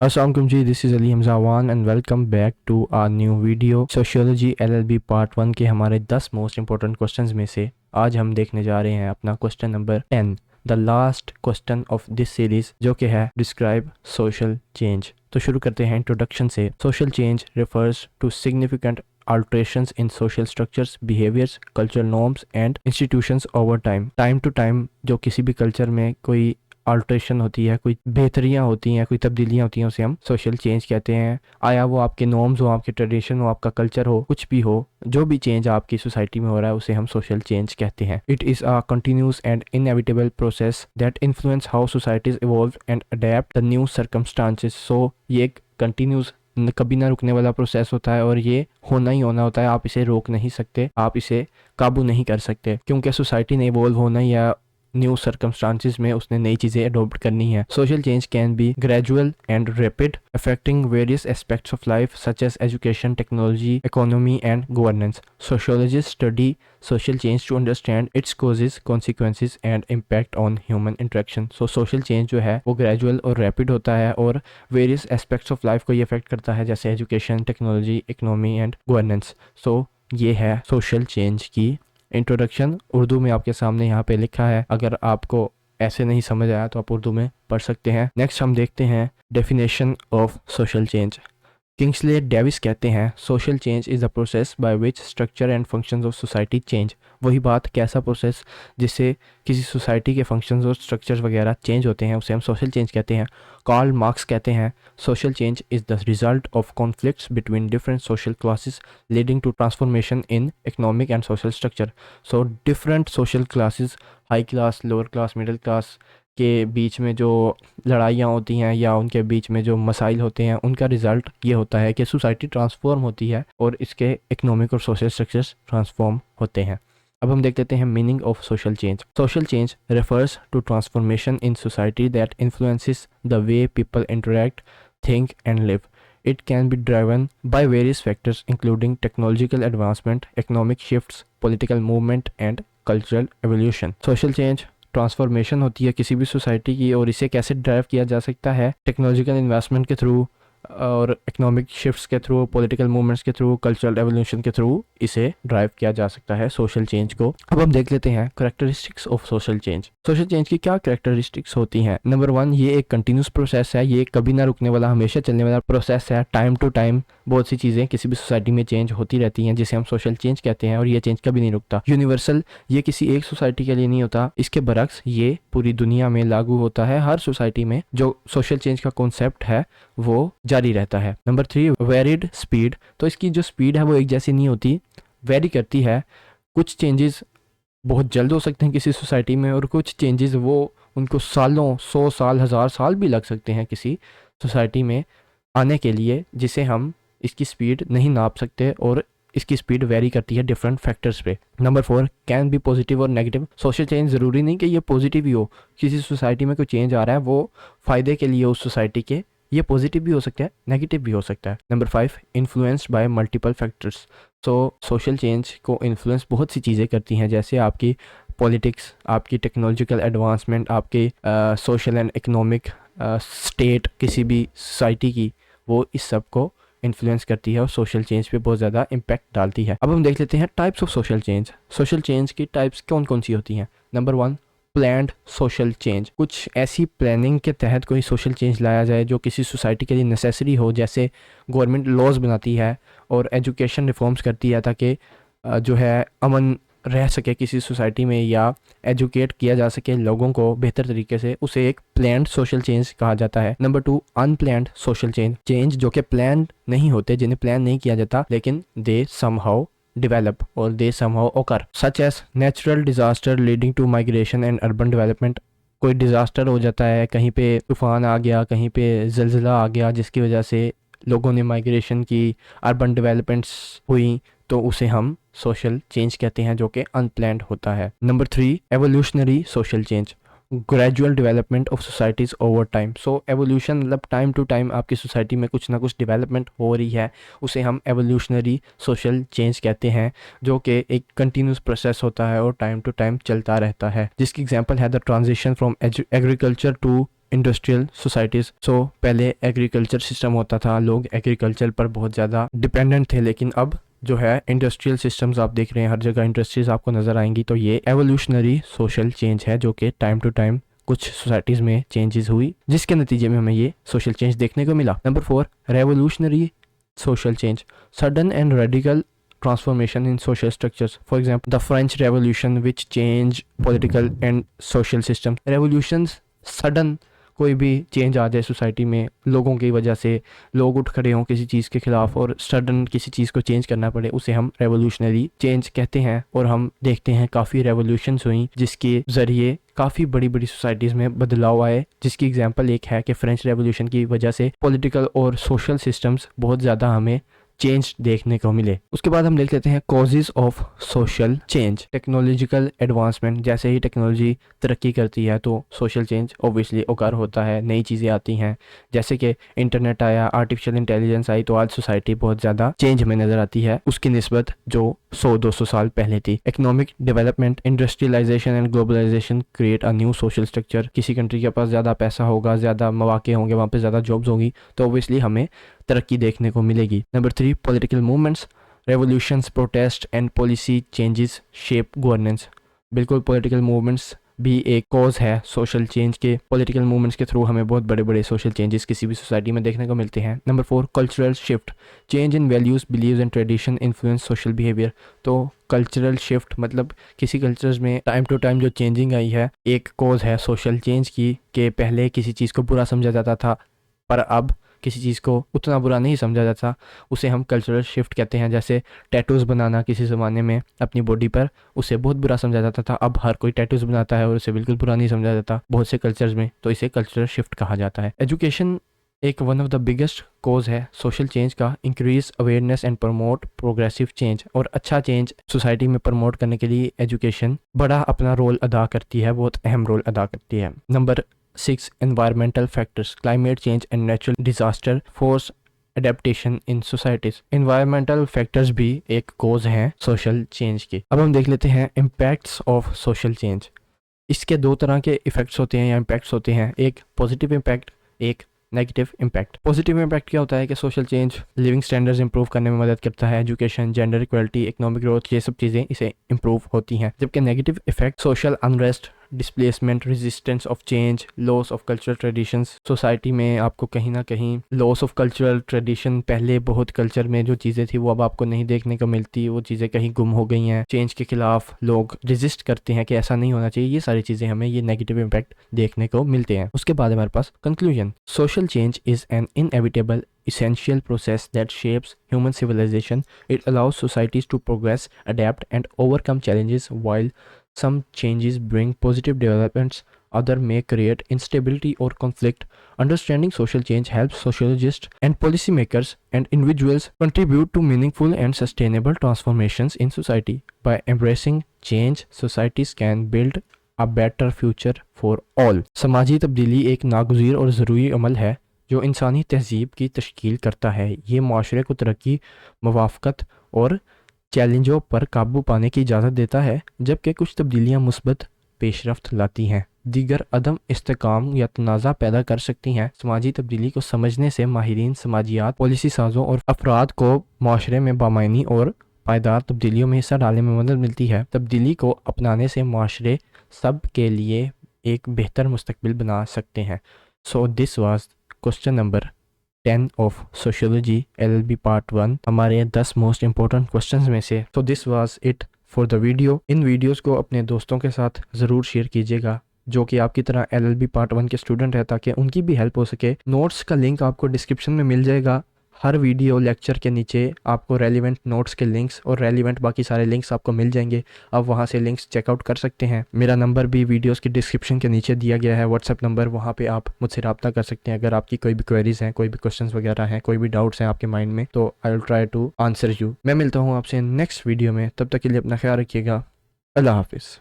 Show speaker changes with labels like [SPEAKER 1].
[SPEAKER 1] Assalamualaikum ji, this is Ali Hamzawan and welcome back to our new video. Sociology LLB part 1 के हमारे 10 most important questions में से आज हम देखने जा रहे हैं अपना question number 10, the last question of this series, जो कि है डिस्क्राइब सोशल चेंज। तो शुरू करते हैं इंट्रोडक्शन से। Social change refers to significant alterations in social structures, behaviors, cultural norms and institutions over time। Time to time जो किसी भी कल्चर में कोई अल्ट्रेशन होती है, कोई बेहतरियाँ होती हैं, कोई तब्दीलियाँ होती हैं, उसे हम सोशल चेंज कहते हैं। आया वो आपके नॉर्म्स हो, आपके ट्रेडिशन हो, आपका कल्चर हो, कुछ भी हो, जो भी चेंज आपकी सोसाइटी में हो रहा है उसे हम सोशल चेंज कहते हैं। It is a continuous and inevitable process that influence how societies evolve and adept the new circumstances. So ये एक कंटिन्यूस कभी ना रुकने वाला प्रोसेस होता है और ये होना ही होना होता है। आप इसे रोक नहीं सकते, आप इसे काबू नहीं कर सकते, क्योंकि सोसाइटी ने इवॉल्व होना या न्यू सर्कमस्टांसिस में उसने नई चीज़ें अडोप्ट करनी है। Social change can be gradual and rapid, affecting various aspects of life such as education, technology, economy and governance. Sociologist study social change to understand its causes, consequences and impact on human interaction। So social change जो है वो gradual और rapid होता है और various aspects of life को ये affect करता है, जैसे education, technology, economy and governance. So ये है सोशल चेंज की इंट्रोडक्शन। उर्दू में आपके सामने यहाँ पे लिखा है, अगर आपको ऐसे नहीं समझ आया तो आप उर्दू में पढ़ सकते हैं। नेक्स्ट हम देखते हैं definition of social change. Kingsley Davis कहते हैं, social change is the process by which structure and functions of society change. वही बात, कैसा प्रोसेस जिससे किसी सोसाइटी के फंक्शंस और स्ट्रक्चर्स वगैरह चेंज होते हैं उसे हम सोशल चेंज कहते हैं। कार्ल मार्क्स कहते हैं, social change is the result of conflicts between different social classes leading to transformation in economic and social structure. So different social classes, high class, lower class, middle class के बीच में जो लड़ाइयाँ होती हैं या उनके बीच में जो मसाइल होते हैं, उनका रिज़ल्ट ये होता है कि सोसाइटी ट्रांसफॉर्म होती है और इसके इकोनॉमिक और सोशल स्ट्रक्चर्स ट्रांसफॉर्म होते हैं। अब हम देख लेते हैं meaning of social change. Social change refers to transformation in society that influences the way people interact, think and live. It can be driven by various factors including technological advancement, economic shifts, political movement and cultural evolution। Social change transformation होती है किसी भी society की और इसे कैसे drive किया जा सकता है, टेक्नोलॉजिकल इन्वेस्टमेंट के थ्रू और इकोनॉमिक शिफ्ट्स के थ्रू, पॉलिटिकल मूवमेंट्स के थ्रू, कल्चरल एवोल्यूशन के थ्रू इसे ड्राइव किया जा सकता है सोशल चेंज को। अब हम देख लेते हैं characteristics of social change. Social change की क्या करेक्टरिस्टिक्स होती हैं। नंबर 1, ये एक कंटिन्यूस प्रोसेस है, ये कभी ना रुकने वाला, हमेशा चलने वाला प्रोसेस है। टाइम टू टाइम बहुत सी चीज़ें किसी भी सोसाइटी में चेंज होती रहती हैं, जिसे हम सोशल चेंज कहते हैं, और ये चेंज कभी नहीं रुकता। यूनिवर्सल, ये किसी एक सोसाइटी के लिए नहीं होता, इसके बरक्स ये पूरी दुनिया में लागू होता है। हर सोसाइटी में जो सोशल चेंज का कॉन्सेप्ट है वो जारी रहता है। Number 3, varied speed. तो इसकी जो स्पीड है वो एक जैसी नहीं होती, वेरी करती है। कुछ चेंजेस बहुत जल्द हो सकते हैं किसी सोसाइटी में और कुछ चेंजेस वो उनको सालों, 100 साल, 1000 साल भी लग सकते हैं किसी सोसाइटी में आने के लिए, जिसे हम इसकी स्पीड नहीं नाप सकते और इसकी स्पीड वेरी करती है डिफरेंट फैक्टर्स पे। नंबर 4, कैन बी पॉजिटिव और नेगेटिव। सोशल चेंज ज़रूरी नहीं कि ये पॉजिटिव ही हो, किसी सोसाइटी में कोई चेंज आ रहा है वो फ़ायदे के लिए उस सोसाइटी के, ये पॉजिटिव भी हो सकता है, नेगेटिव भी हो सकता है। Number 5, influenced by multiple factors. So social change को इन्फ्लुएंस बहुत सी चीज़ें करती हैं, जैसे आपकी पॉलिटिक्स, आपकी टेक्नोलॉजिकल एडवांसमेंट, आपके सोशल एंड इकोनॉमिक स्टेट किसी भी सोसाइटी की, वो इस सब को इन्फ्लुएंस करती है और सोशल चेंज पे बहुत ज़्यादा इम्पैक्ट डालती है। अब हम देख लेते हैं types of social change. Social change की टाइप्स कौन कौन सी होती हैं। Number 1, planned social change. कुछ ऐसी प्लानिंग के तहत कोई सोशल चेंज लाया जाए जो किसी सोसाइटी के लिए नेसेसरी हो, जैसे गवर्नमेंट लॉज बनाती है और एजुकेशन रिफॉर्म्स करती है ताकि जो है अमन रह सके किसी सोसाइटी में, या एजुकेट किया जा सके लोगों को बेहतर तरीके से, उसे एक प्लान्ड सोशल चेंज कहा जाता है। Number 2, unplanned social change. Change जो कि प्लान नहीं होते, जिन्हें प्लान नहीं किया जाता, लेकिन दे somehow develop or they somehow occur, such as natural disaster leading to migration and urban development। कोई डिज़ास्टर हो जाता है, कहीं पे तूफान आ गया, कहीं पे ज़लज़ला आ गया, जिसकी वजह से लोगों ने माइग्रेशन की, अर्बन डेवलपमेंट्स हुई, तो उसे हम सोशल चेंज कहते हैं जो कि अनप्लान्ड होता है। Number 3, evolutionary social change. Gradual development of societies over time. So evolution मतलब टाइम टू टाइम आपकी सोसाइटी में कुछ ना कुछ डेवलपमेंट हो रही है, उसे हम एवोल्यूशनरी सोशल चेंज कहते हैं, जो कि एक कंटिन्यूस प्रोसेस होता है और टाइम टू टाइम चलता रहता है, जिसकी एग्जांपल है the transition from agriculture to industrial societies. So पहले एग्रीकल्चर सिस्टम होता था, लोग एग्रीकल्चर पर बहुत ज़्यादा डिपेंडेंट थे, लेकिन अब जो है इंडस्ट्रियल सिस्टम्स आप देख रहे हैं, हर जगह इंडस्ट्रीज आपको नज़र आएंगी। तो ये एवोल्यूशनरी सोशल चेंज है जो कि टाइम टू टाइम कुछ सोसाइटीज़ में चेंजेस हुई, जिसके नतीजे में हमें ये सोशल चेंज देखने को मिला। Number 4, revolutionary social change, sudden and radical transformation in social structures. For example, the French Revolution, which changed political and social systems. Revolutions sudden, कोई भी चेंज आ जाए सोसाइटी में लोगों की वजह से, लोग उठ खड़े हों किसी चीज़ के खिलाफ और सडन किसी चीज़ को चेंज करना पड़े, उसे हम रेवोल्यूशनरी चेंज कहते हैं। और हम देखते हैं काफ़ी रेवोल्यूशंस हुई जिसके ज़रिए काफ़ी बड़ी बड़ी सोसाइटीज़ में बदलाव आए, जिसकी एग्जांपल एक है कि फ्रेंच रेवोल्यूशन की वजह से पॉलिटिकल और सोशल सिस्टम्स बहुत ज़्यादा हमें चेंज देखने को मिले। उसके बाद हम देख लेते हैं causes of social change. Technological advancement, जैसे ही टेक्नोलॉजी तरक्की करती है तो सोशल चेंज ऑब्वियसली ओकर होता है, नई चीज़ें आती हैं, जैसे कि इंटरनेट आया, आर्टिफिशियल इंटेलिजेंस आई, तो आज सोसाइटी बहुत ज़्यादा चेंज हमें नज़र आती है उसकी निस्बत जो 100-200 साल पहले थी। Economic development, industrialisation and globalisation create a new social structure. किसी कंट्री के पास ज़्यादा पैसा होगा, ज़्यादा मौके होंगे, वहाँ पे ज़्यादा जॉब्स होंगी, तो ऑब्वियसली हमें तरक्की देखने को मिलेगी। Number 3, political movements, revolutions, protest and policy changes shape governance. बिल्कुल पॉलिटिकल मूवमेंट्स भी एक कॉज है सोशल चेंज के। पॉलिटिकल मूवमेंट्स के थ्रू हमें बहुत बड़े बड़े सोशल चेंजेस किसी भी सोसाइटी में देखने को मिलते हैं। Number 4, cultural shift, change in values, beliefs and tradition influence social behaviour. तो कल्चरल शिफ्ट मतलब किसी कल्चर्स में टाइम टू टाइम जो चेंजिंग आई है, एक कॉज है सोशल चेंज की, कि पहले किसी चीज़ को बुरा समझा जाता था पर अब किसी चीज़ को उतना बुरा नहीं समझा जाता, उसे हम कल्चरल शिफ्ट कहते हैं। जैसे टैटूज़ बनाना किसी ज़माने में अपनी बॉडी पर उसे बहुत बुरा समझा जाता था, अब हर कोई टैटूज़ बनाता है और उसे बिल्कुल बुरा नहीं समझा जाता बहुत से कल्चर्स में, तो इसे कल्चरल शिफ्ट कहा जाता है। एजुकेशन एक वन ऑफ द बिगेस्ट कोज है सोशल चेंज का। Increase awareness and promote progressive change, और अच्छा चेंज सोसाइटी में प्रमोट करने के लिए एजुकेशन बड़ा अपना रोल अदा करती है, बहुत अहम रोल अदा करती है। Number 6, environmental factors, climate change and natural disaster force adaptation in societies. environmental factors भी एक cause हैं social change की। अब हम देख लेते हैं impacts of social change। इसके दो तरह के इफेक्ट्स होते हैं या इम्पैक्ट्स होते हैं, एक पॉजिटिव इम्पैक्ट, एक नेगेटिव इम्पैक्ट। पॉजिटिव इम्पैक्ट क्या होता है कि social change living standards improve करने में मदद करता है, education, gender equality, economic growth, ये सब चीज़ें इसे इंप्रूव होती हैं। जबकि negative effect social unrest, displacement, resistance of change, loss of cultural traditions. Society में आपको कहीं ना कहीं लॉस ऑफ कल्चरल ट्रेडिशन, पहले बहुत कल्चर में जो चीज़ें थी वो अब आपको नहीं देखने को मिलती, वो चीज़ें कहीं गुम हो गई हैं। चेंज के खिलाफ लोग रेजिस्ट करते हैं कि ऐसा नहीं होना चाहिए, ये सारी चीज़ें हमें ये नेगेटिव इम्पैक्ट देखने को मिलते हैं। उसके बाद हमारे पास conclusion, social change is an inevitable essential process that shapes human civilization. It allows societies to progress, adapt, and overcome challenges. While some changes bring positive developments, others may create instability or conflict. Understanding social change helps sociologists and policymakers and individuals contribute to meaningful and sustainable transformations in society. By embracing change, societies can build a better future for all. समाजी तब्दीली एक नागुज़ीर और ज़रूरी अमल है जो इंसानी तहज़ीब की तश्कील करता है। ये माशरे को तरक्की, मुवाफ़क़त और चैलेंजों पर काबू पाने की इजाज़त देता है, जबकि कुछ तब्दीलियाँ मुस्बत पेशरफ्त लाती हैं, दीगर अदम इस्तेकाम या तनाज़ा पैदा कर सकती हैं। समाजी तब्दीली को समझने से माहिरीन समाजियात, पॉलिसी साज़ों और अफराद को माशरे में बामायनी और पायदार तब्दीलियों में हिस्सा डालने में मदद मिलती है। तब्दीली को अपनाने से माशरे सब के लिए एक बेहतर मुस्तकबिल बना सकते हैं। So this was question number 10 of sociology LLB part 1, हमारे 10 मोस्ट इंपॉर्टेंट क्वेश्चंस में से। तो this was it for the video. In videos को अपने दोस्तों के साथ ज़रूर शेयर कीजिएगा जो कि आपकी तरह LLB पार्ट 1 के स्टूडेंट है, ताकि उनकी भी हेल्प हो सके। नोट्स का लिंक आपको डिस्क्रिप्शन में मिल जाएगा। हर वीडियो लेक्चर के नीचे आपको रेलिवेंट नोट्स के लिंक्स और रेलिवेंट बाकी सारे लिंक्स आपको मिल जाएंगे, आप वहां से लिंक्स चेकआउट कर सकते हैं। मेरा नंबर भी वीडियोस के डिस्क्रिप्शन के नीचे दिया गया है, व्हाट्सएप नंबर, वहां पे आप मुझसे रब्ता कर सकते हैं। अगर आपकी कोई भी क्वेरीज हैं, कोई भी क्वेश्चंस वगैरह हैं, कोई भी डाउट्स हैं आपके माइंड में, तो I will try to answer you. मैं मिलता हूँ आपसे नेक्स्ट वीडियो में, तब तक के लिए अपना ख्याल रखिएगा। अल्लाह हाफिज़।